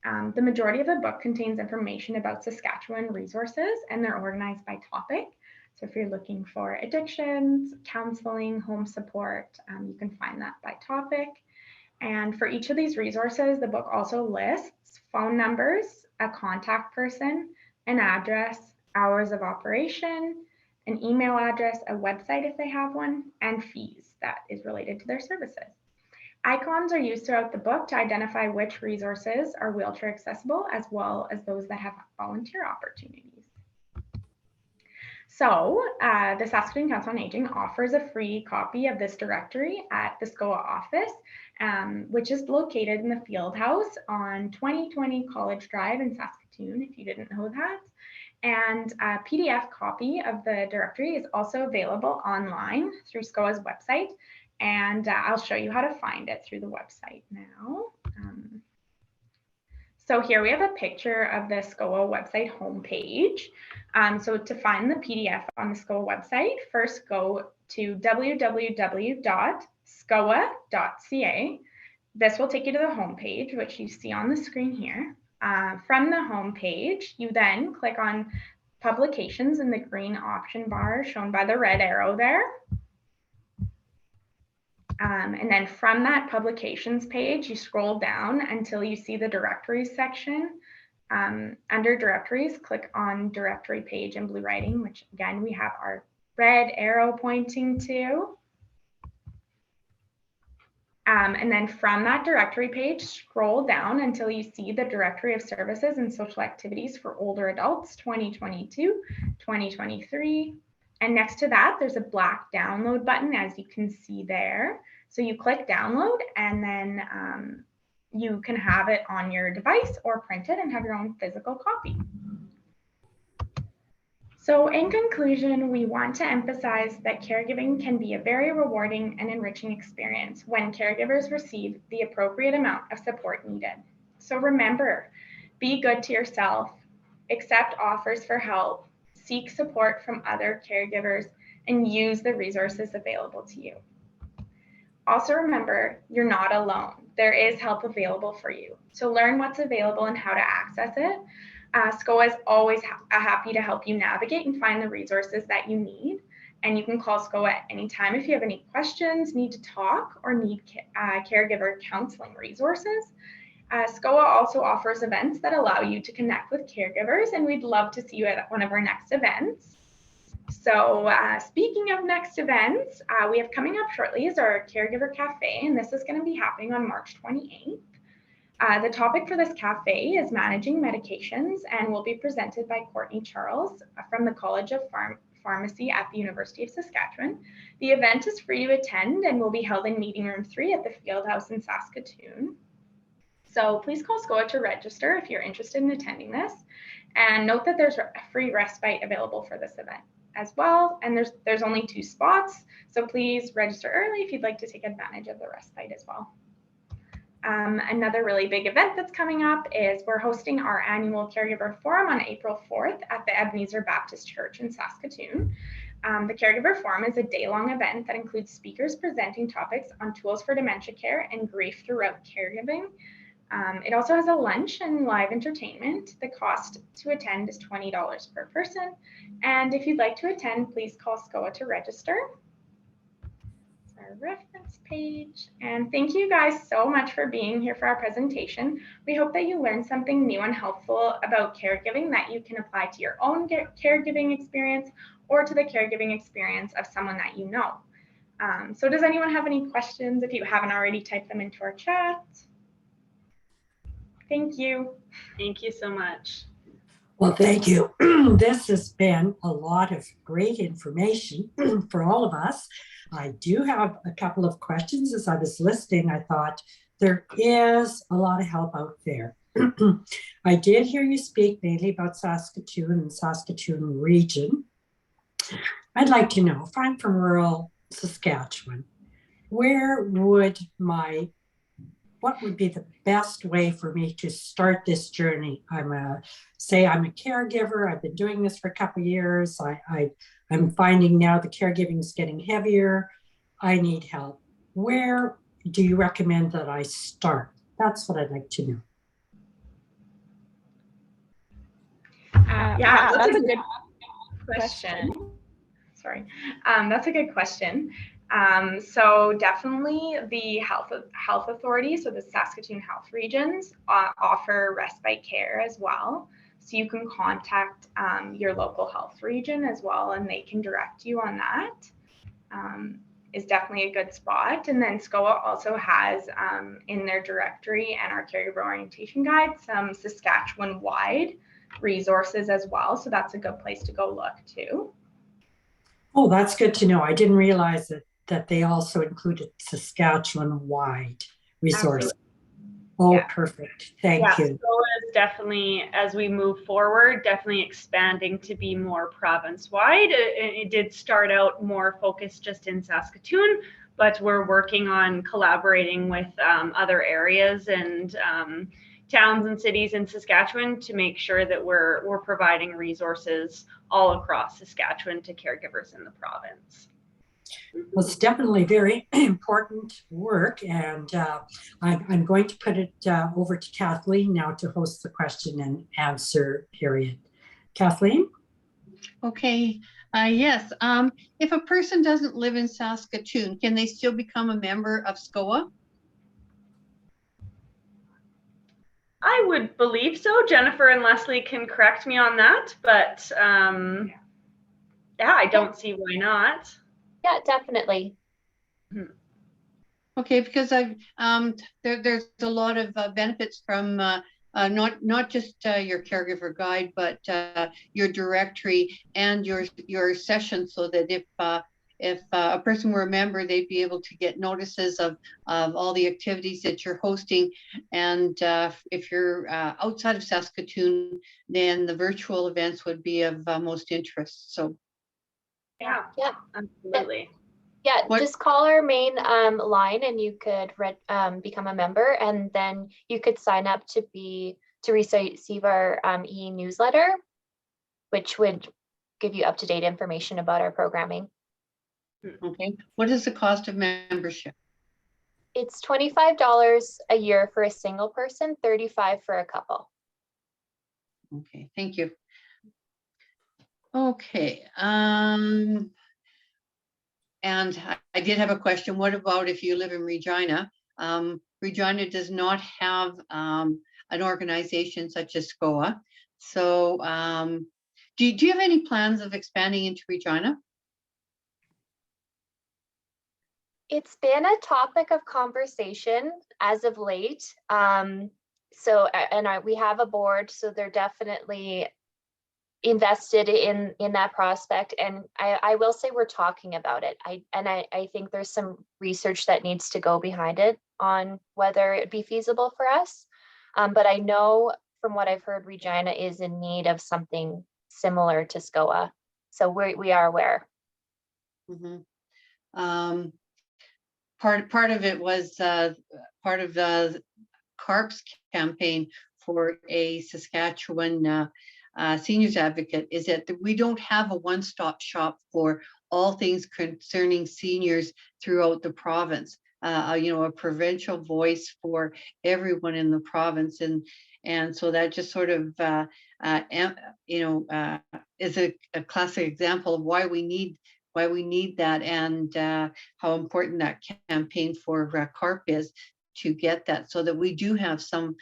The majority of the book contains information about Saskatchewan resources, and they're organized by topic. So if you're looking for addictions, counseling, home support, you can find that by topic. And for each of these resources, the book also lists phone numbers, a contact person, an address, hours of operation, an email address, a website if they have one, and fees that is related to their services. Icons are used throughout the book to identify which resources are wheelchair accessible, as well as those that have volunteer opportunities. So the Saskatoon Council on Aging offers a free copy of this directory at the SCOA office, which is located in the field house on 2020 College Drive in Saskatoon, if you didn't know that. And a PDF copy of the directory is also available online through SCOA's website. And I'll show you how to find it through the website now. So here we have a picture of the SCOA website homepage. So to find the PDF on the SCOA website, first go to www.scoa.ca. This will take you to the homepage, which you see on the screen here. From the homepage, you then click on publications in the green option bar shown by the red arrow there. And then from that publications page, you scroll down until you see the directories section. Under directories, click on directory page in blue writing, which again, we have our red arrow pointing to. And then from that directory page, scroll down until you see the directory of services and social activities for older adults, 2022-2023. And next to that, there's a black download button, as you can see there. So you click download, and then you can have it on your device or print it and have your own physical copy. So in conclusion, we want to emphasize that caregiving can be a very rewarding and enriching experience when caregivers receive the appropriate amount of support needed. So remember, be good to yourself, accept offers for help, seek support from other caregivers, and use the resources available to you. Also remember, you're not alone. There is help available for you. So learn what's available and how to access it. SCOA is always happy to help you navigate and find the resources that you need. And you can call SCOA at any time if you have any questions, need to talk, or need caregiver counseling resources. SCOA also offers events that allow you to connect with caregivers, and we'd love to see you at one of our next events. So speaking of next events, we have coming up shortly is our Caregiver Cafe, and this is going to be happening on March 28th. The topic for this cafe is managing medications and will be presented by Courtney Charles from the College of Pharmacy at the University of Saskatchewan. The event is free to attend and will be held in Meeting Room 3 at the Fieldhouse in Saskatoon. So please call SCOA to register if you're interested in attending this. And note that there's a free respite available for this event as well. And there's only 2 spots. So please register early if you'd like to take advantage of the respite as well. Another really big event that's coming up is we're hosting our annual Caregiver Forum on April 4th at the Ebenezer Baptist Church in Saskatoon. The Caregiver Forum is a day-long event that includes speakers presenting topics on tools for dementia care and grief throughout caregiving. It also has a lunch and live entertainment. The cost to attend is $20 per person. And if you'd like to attend, please call SCOA to register. Our reference page. And thank you guys so much for being here for our presentation. We hope that you learned something new and helpful about caregiving that you can apply to your own caregiving experience or to the caregiving experience of someone that you know. So does anyone have any questions? If you haven't already, type them into our chat. Thank you. Thank you so much. Well, thank you. This has been a lot of great information for all of us. I do have a couple of questions. As I was listening, I thought there is a lot of help out there. I did hear you speak mainly about Saskatoon and Saskatoon region. I'd like to know, if I'm from rural Saskatchewan, what would be the best way for me to start this journey? I'm a caregiver. I've been doing this for a couple of years. I'm finding now the caregiving is getting heavier. I need help. Where do you recommend that I start? That's what I'd like to know. That's a good question. Sorry, that's a good question. So definitely the health authority, so the Saskatoon health regions offer respite care as well. So you can contact your local health region as well, and they can direct you on that. Is definitely a good spot. And then SCOA also has in their directory and our caregiver orientation guide some Saskatchewan-wide resources as well. So that's a good place to go look too. Oh, that's good to know. I didn't realize that they also included Saskatchewan-wide resources. Absolutely. Oh, Yeah. perfect. Thank you. SCOA is definitely, as we move forward, definitely expanding to be more province-wide. It did start out more focused just in Saskatoon, but we're working on collaborating with other areas and towns and cities in Saskatchewan to make sure that we're providing resources all across Saskatchewan to caregivers in the province. Well, it's definitely very important work, and I'm going to put it over to Kathleen now to host the question and answer period. Kathleen? Okay, yes. If a person doesn't live in Saskatoon, can they still become a member of SCOA? I would believe so. Jennifer and Leslie can correct me on that, but yeah, I don't see why not. Yeah, definitely. Okay, because I've there's a lot of benefits from not just your caregiver guide, but your directory and your session, so that if a person were a member, they'd be able to get notices of all the activities that you're hosting. And if you're outside of Saskatoon, then the virtual events would be of most interest. So Yeah, Yep. absolutely. Yeah, What- just call our main line and you could become a member, and then you could sign up to receive our e-newsletter, which would give you up-to-date information about our programming. okay, what is the cost of membership? It's $25 a year for a single person, $35 for a couple. Okay, thank you. Okay, and I did have a question. What about if you live in Regina? Regina does not have an organization such as SCOA. So do you have any plans of expanding into Regina? It's been a topic of conversation as of late. We have a board, so they're definitely invested in that prospect, and I will say we're talking about it. I think there's some research that needs to go behind it on whether it'd be feasible for us. But I know from what I've heard, Regina is in need of something similar to SCOA, so we are aware. Mm-hmm. Part of it was part of the C.A.R.P's campaign for a Saskatchewan seniors advocate, is that we don't have a one-stop shop for all things concerning seniors throughout the province. A provincial voice for everyone in the province, and so that just sort of is a classic example of why we need that, and how important that campaign for C.A.R.P is, to get that, so that we do have some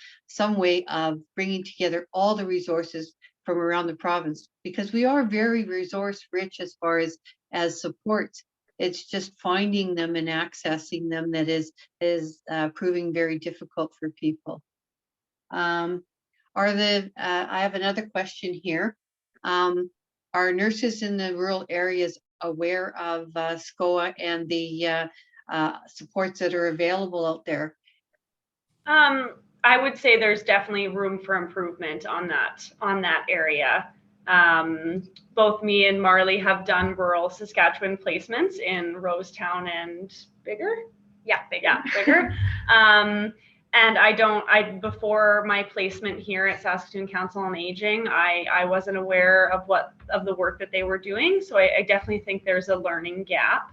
way of bringing together all the resources from around the province, because we are very resource rich as far as supports. It's just finding them and accessing them that is proving very difficult for people. I have another question here. Are nurses in the rural areas aware of SCOA and the supports that are available out there? I would say there's definitely room for improvement on that area. Both me and Marley have done rural Saskatchewan placements in Rosetown and Bigger. Yeah, Bigger. And before my placement here at Saskatoon Council on Aging, I wasn't aware of the work that they were doing. So I definitely think there's a learning gap.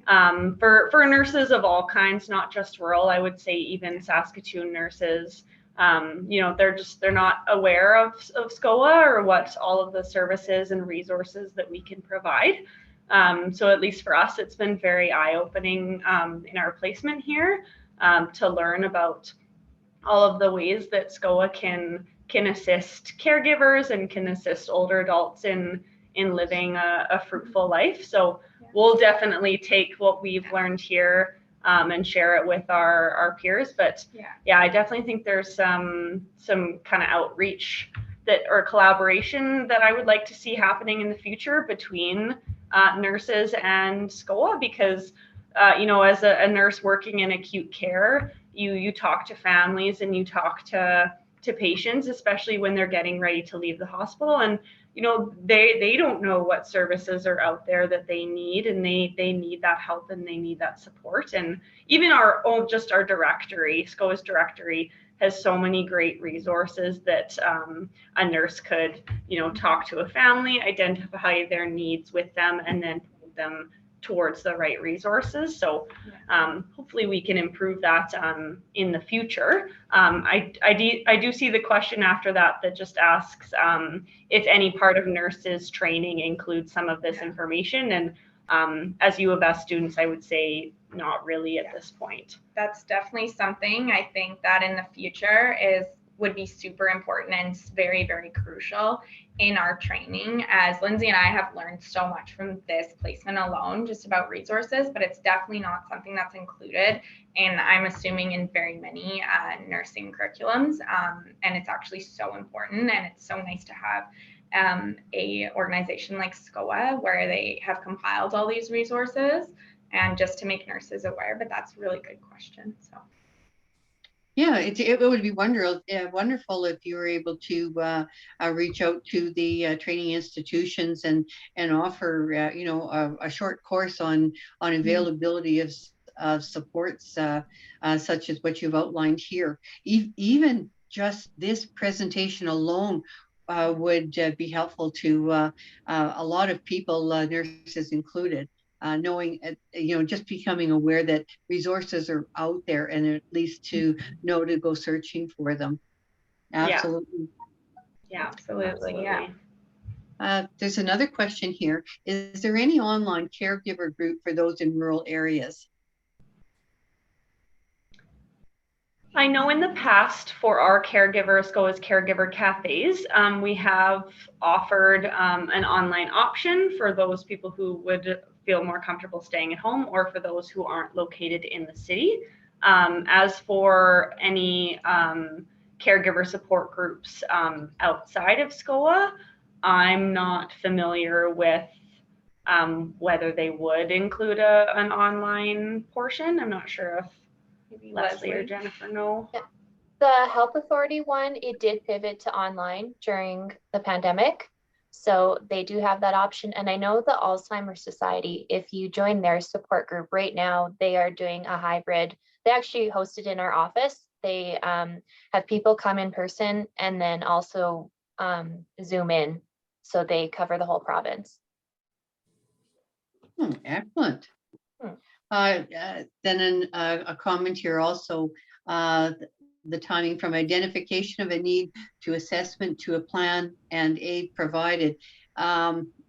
For nurses of all kinds, not just rural. I would say even Saskatoon nurses, they're not aware of SCOA or what all of the services and resources that we can provide. So at least for us, it's been very eye-opening in our placement here to learn about all of the ways that SCOA can assist caregivers and can assist older adults in living a fruitful life. So we'll definitely take what we've learned here and share it with our peers. But yeah, I definitely think there's some kind of outreach that or collaboration that I would like to see happening in the future between nurses and SCOA, because you know, as a nurse working in acute care, you talk to families and you talk to patients, especially when they're getting ready to leave the hospital, and you know, they don't know what services are out there that they need, and they need that help and they need that support. And even our directory, SCOA's directory, has so many great resources that a nurse could, you know, talk to a family, identify their needs with them, and then put them towards the right resources. So hopefully we can improve that in the future. I do see the question after that just asks if any part of nurses training includes some of this information. And as U of S students, I would say not really at this point. That's definitely something I think that in the future would be super important and very, very crucial in our training, as Lindsay and I have learned so much from this placement alone, just about resources, but it's definitely not something that's included, and I'm assuming in very many nursing curriculums, and it's actually so important, and it's so nice to have a organization like SCOA where they have compiled all these resources and just to make nurses aware. But that's a really good question. So yeah, it would be wonderful if you were able to reach out to the training institutions and offer you know, a short course on availability of supports such as what you've outlined here. Even just this presentation alone would be helpful to a lot of people, nurses included. Knowing, you know, just becoming aware that resources are out there, and at least to know to go searching for them. Absolutely. Yeah, absolutely. Yeah. There's another question here. Is there any online caregiver group for those in rural areas? I know in the past for our caregivers, SCOA's caregiver cafes, we have offered an online option for those people who would feel more comfortable staying at home, or for those who aren't located in the city. As for any caregiver support groups outside of SCOA, I'm not familiar with whether they would include an online portion. I'm not sure if maybe Leslie or Jennifer know. Yeah. The Health Authority one, it did pivot to online during the pandemic. So they do have that option. And I know the Alzheimer's Society, if you join their support group right now, they are doing a hybrid. They actually host it in our office. They have people come in person and then also Zoom in. So they cover the whole province. Excellent. Then a comment here also, the timing from identification of a need to assessment to a plan and aid provided.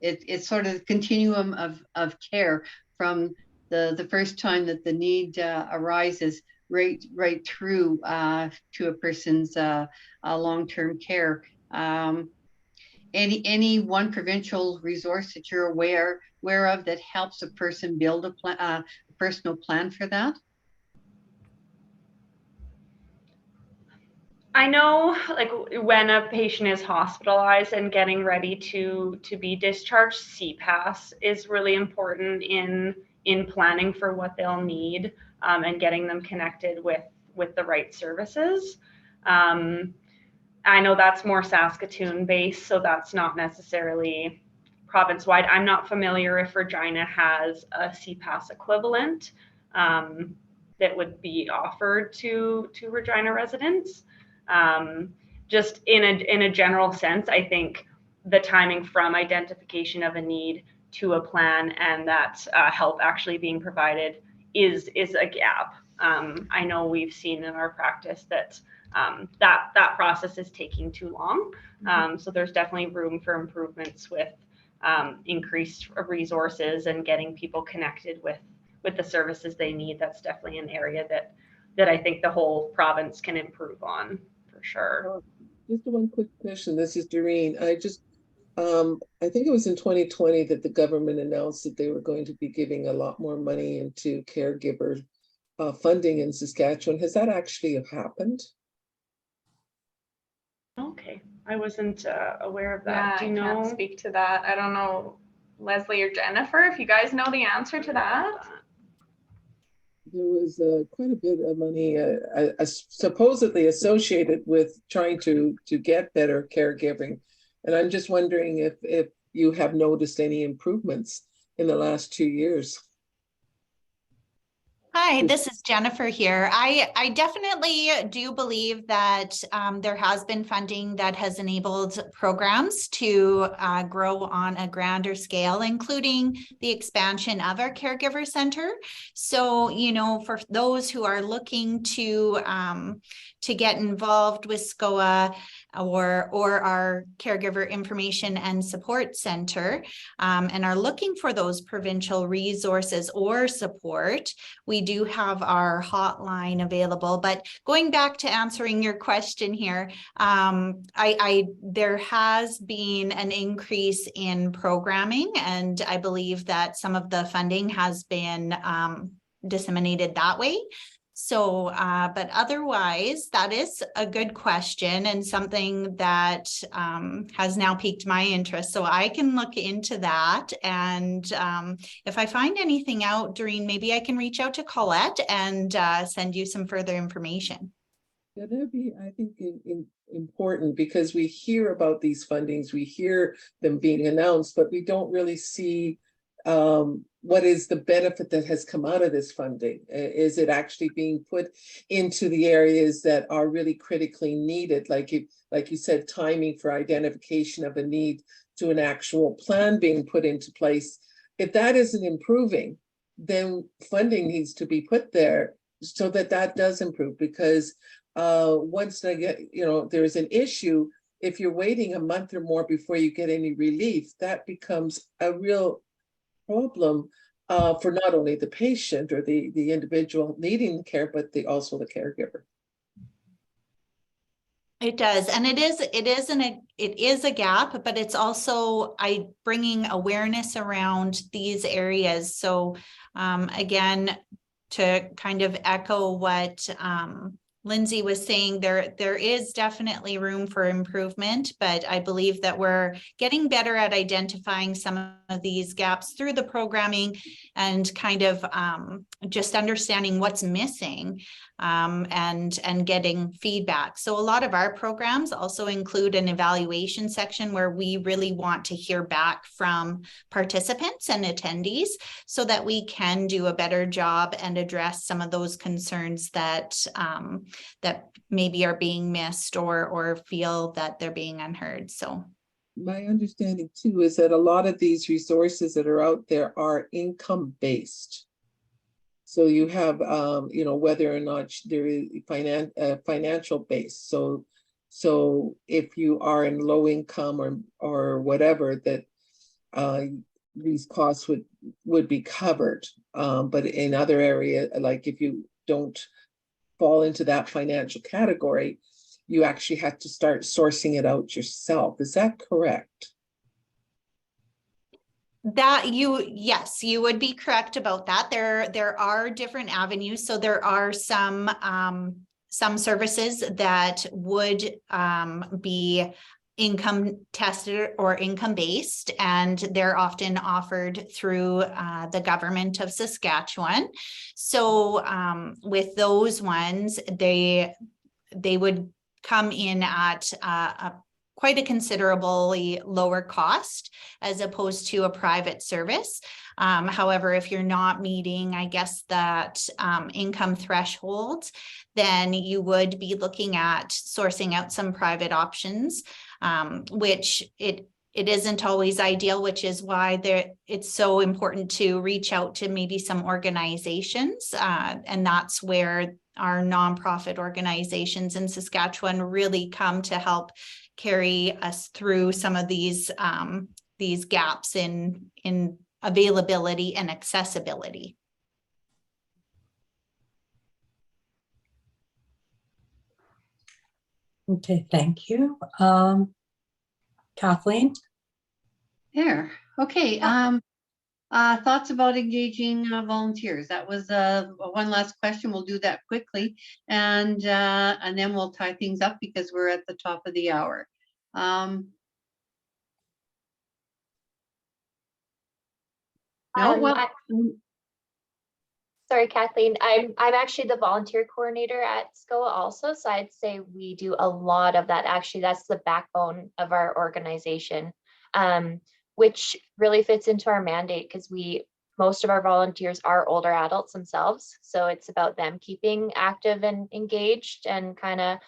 It's sort of the continuum of care from the first time that the need arises right through to a person's long-term care. Any one provincial resource that you're aware of that helps a person build a personal plan for that? I know, like, when a patient is hospitalized and getting ready to be discharged, CPAS is really important in planning for what they'll need and getting them connected with the right services. I know that's more Saskatoon based, so that's not necessarily province-wide. I'm not familiar if Regina has a CPAS equivalent that would be offered to Regina residents. Just in a general sense, I think the timing from identification of a need to a plan and that help actually being provided is a gap. I know we've seen in our practice that that process is taking too long. So there's definitely room for improvements with increased resources and getting people connected with the services they need. That's definitely an area that I think the whole province can improve on, for sure. Just one quick question. This is Doreen. I think it was in 2020 that the government announced that they were going to be giving a lot more money into caregiver funding in Saskatchewan. Has that actually happened? Okay, I wasn't aware of that. Yeah, Do you I know? can't speak to that. I don't know, Leslie or Jennifer, if you guys know the answer to that. There was quite a bit of money supposedly associated with trying to get better caregiving. And I'm just wondering if you have noticed any improvements in the last 2 years. Hi, this is Jennifer here. I definitely do believe that there has been funding that has enabled programs to grow on a grander scale, including the expansion of our caregiver center. So, you know, for those who are looking to get involved with SCOA or our caregiver information and support center and are looking for those provincial resources or support, we do have our hotline available. But going back to answering your question here, there has been an increase in programming, and I believe that some of the funding has been disseminated that way. So, but otherwise, that is a good question and something that has now piqued my interest. So I can look into that. And if I find anything out, Doreen, maybe I can reach out to Colette and send you some further information. Yeah, that'd be, I think, important, because we hear about these fundings, we hear them being announced, but we don't really see what is the benefit that has come out of this funding? Is it actually being put into the areas that are really critically needed? Like you said, timing for identification of a need to an actual plan being put into place. If that isn't improving, then funding needs to be put there so that does improve, because once there's an issue, if you're waiting a month or more before you get any relief, that becomes a real problem for not only the patient or the individual needing care, but also the caregiver. It does, and it is a gap, but it's also bringing awareness around these areas. So again, to kind of echo what Lindsay was saying, there is definitely room for improvement, but I believe that we're getting better at identifying some of these gaps through the programming and kind of just understanding what's missing and getting feedback. So a lot of our programs also include an evaluation section where we really want to hear back from participants and attendees so that we can do a better job and address some of those concerns that maybe are being missed or feel that they're being unheard. So my understanding too is that a lot of these resources that are out there are income-based. So you have, whether or not there is financial base. So if you are in low income or whatever, that these costs would be covered. But in other areas, like if you don't fall into that financial category, you actually have to start sourcing it out yourself. Is that correct? Yes, you would be correct about that. There are different avenues. So there are some services that would be income tested or income based, and they're often offered through the government of Saskatchewan. So with those ones, they would come in at quite a considerably lower cost as opposed to a private service. However, if you're not meeting, I guess, that income threshold, then you would be looking at sourcing out some private options, which it isn't always ideal, which is why it's so important to reach out to maybe some organizations. And that's where our nonprofit organizations in Saskatchewan really come to help carry us through some of these gaps in availability and accessibility. Okay, thank you. Kathleen? There. Okay. Thoughts about engaging volunteers. That was one last question. We'll do that quickly, and then we'll tie things up because we're at the top of the hour. Sorry, Kathleen. I'm actually the volunteer coordinator at SCOA also, so I'd say we do a lot of that. Actually, that's the backbone of our organization, which really fits into our mandate because most of our volunteers are older adults themselves. So it's about them keeping active and engaged and kind of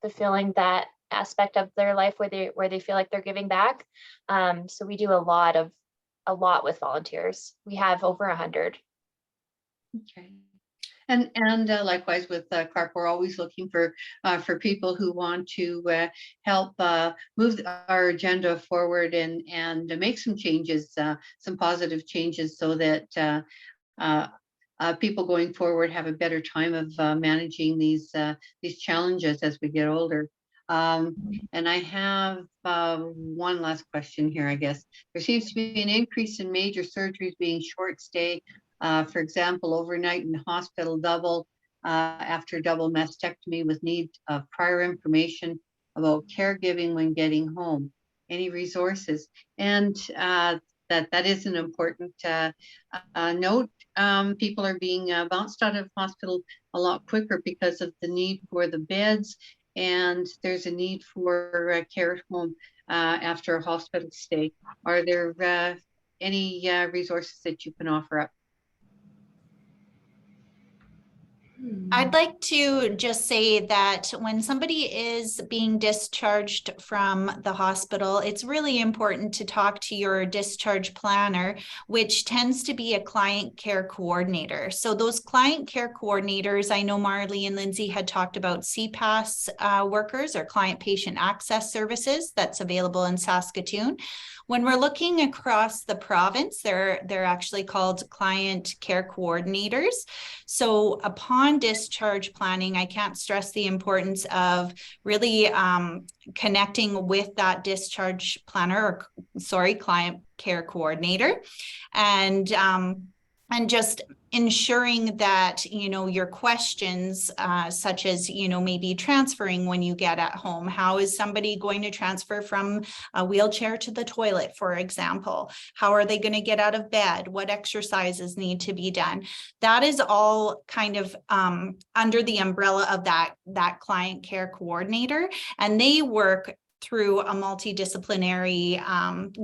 fulfilling that aspect of their life where they feel like they're giving back. So we do a lot with volunteers. We have over 100. Okay. And likewise with C.A.R.P, we're always looking for people who want to help move our agenda forward and make some changes, some positive changes, so that people going forward have a better time of managing these challenges as we get older. And I have one last question here, I guess. There seems to be an increase in major surgeries being short stay. For example, overnight in hospital double after double mastectomy with need of prior information about caregiving when getting home. Any resources? And that is an important note. People are being bounced out of hospital a lot quicker because of the need for the beds, and there's a need for care at home after a hospital stay. Are there any resources that you can offer up? I'd like to just say that when somebody is being discharged from the hospital, it's really important to talk to your discharge planner, which tends to be a client care coordinator. So those client care coordinators, I know Marley and Lindsay had talked about CPAS workers, or client patient access services, that's available in Saskatoon. When we're looking across the province, they're actually called client care coordinators. So upon discharge planning, I can't stress the importance of really connecting with that discharge planner, client care coordinator, and just ensuring that, your questions, such as, maybe transferring when you get at home. How is somebody going to transfer from a wheelchair to the toilet, for example? How are they going to get out of bed? What exercises need to be done? That is all kind of under the umbrella of that client care coordinator, and they work through a multidisciplinary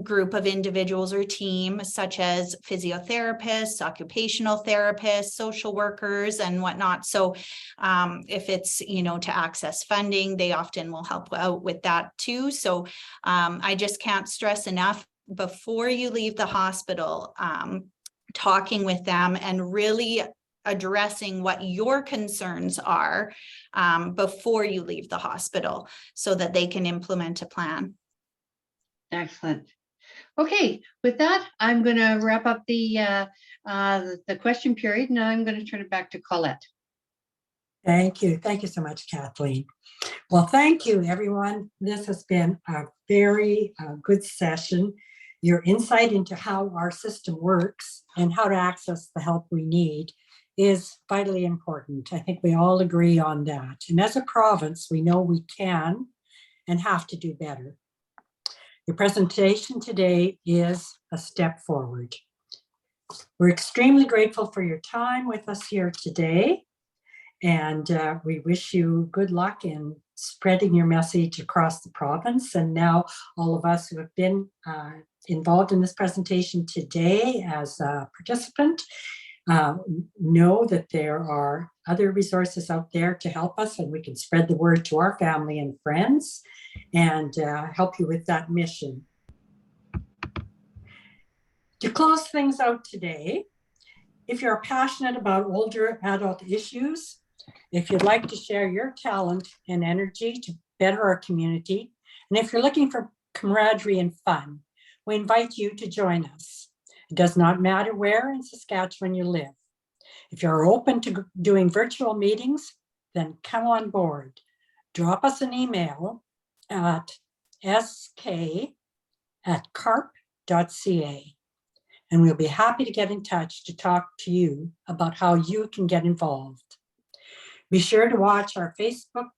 group of individuals or team, such as physiotherapists, occupational therapists, social workers, and whatnot. So if it's, to access funding, they often will help out with that too. So I just can't stress enough, before you leave the hospital, talking with them and really addressing what your concerns are before you leave the hospital, so that they can implement a plan. Excellent. Okay, with that, I'm going to wrap up the question period. Now I'm going to turn it back to Colette. Thank you. Thank you so much, Kathleen. Well, thank you, everyone. This has been a very good session. Your insight into how our system works and how to access the help we need is vitally important. I think we all agree on that. And as a province, we know we can and have to do better. Your presentation today is a step forward. We're extremely grateful for your time with us here today. And we wish you good luck in spreading your message across the province. And now all of us who have been involved in this presentation today as a participant know that there are other resources out there to help us, and we can spread the word to our family and friends and help you with that mission. To close things out today, if you're passionate about older adult issues, if you'd like to share your talent and energy to better our community, and if you're looking for camaraderie and fun, we invite you to join us. It does not matter where in Saskatchewan you live. If you're open to doing virtual meetings, then come on board. Drop us an email at sk@carp.ca, and we'll be happy to get in touch to talk to you about how you can get involved. Be sure to watch our Facebook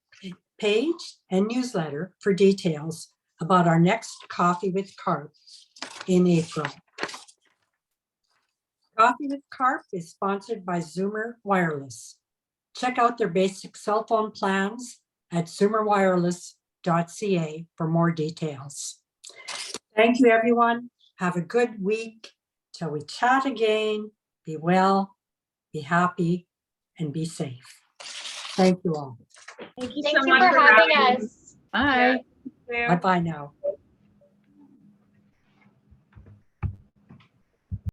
page and newsletter for details about our next Coffee with C.A.R.P in April. Coffee with C.A.R.P is sponsored by Zoomer Wireless. Check out their basic cell phone plans at zoomerwireless.ca for more details. Thank you, everyone. Have a good week till we chat again. Be well, be happy, and be safe. Thank you all. Thank you Thank so you much for having having us. Bye. us. Bye-bye now.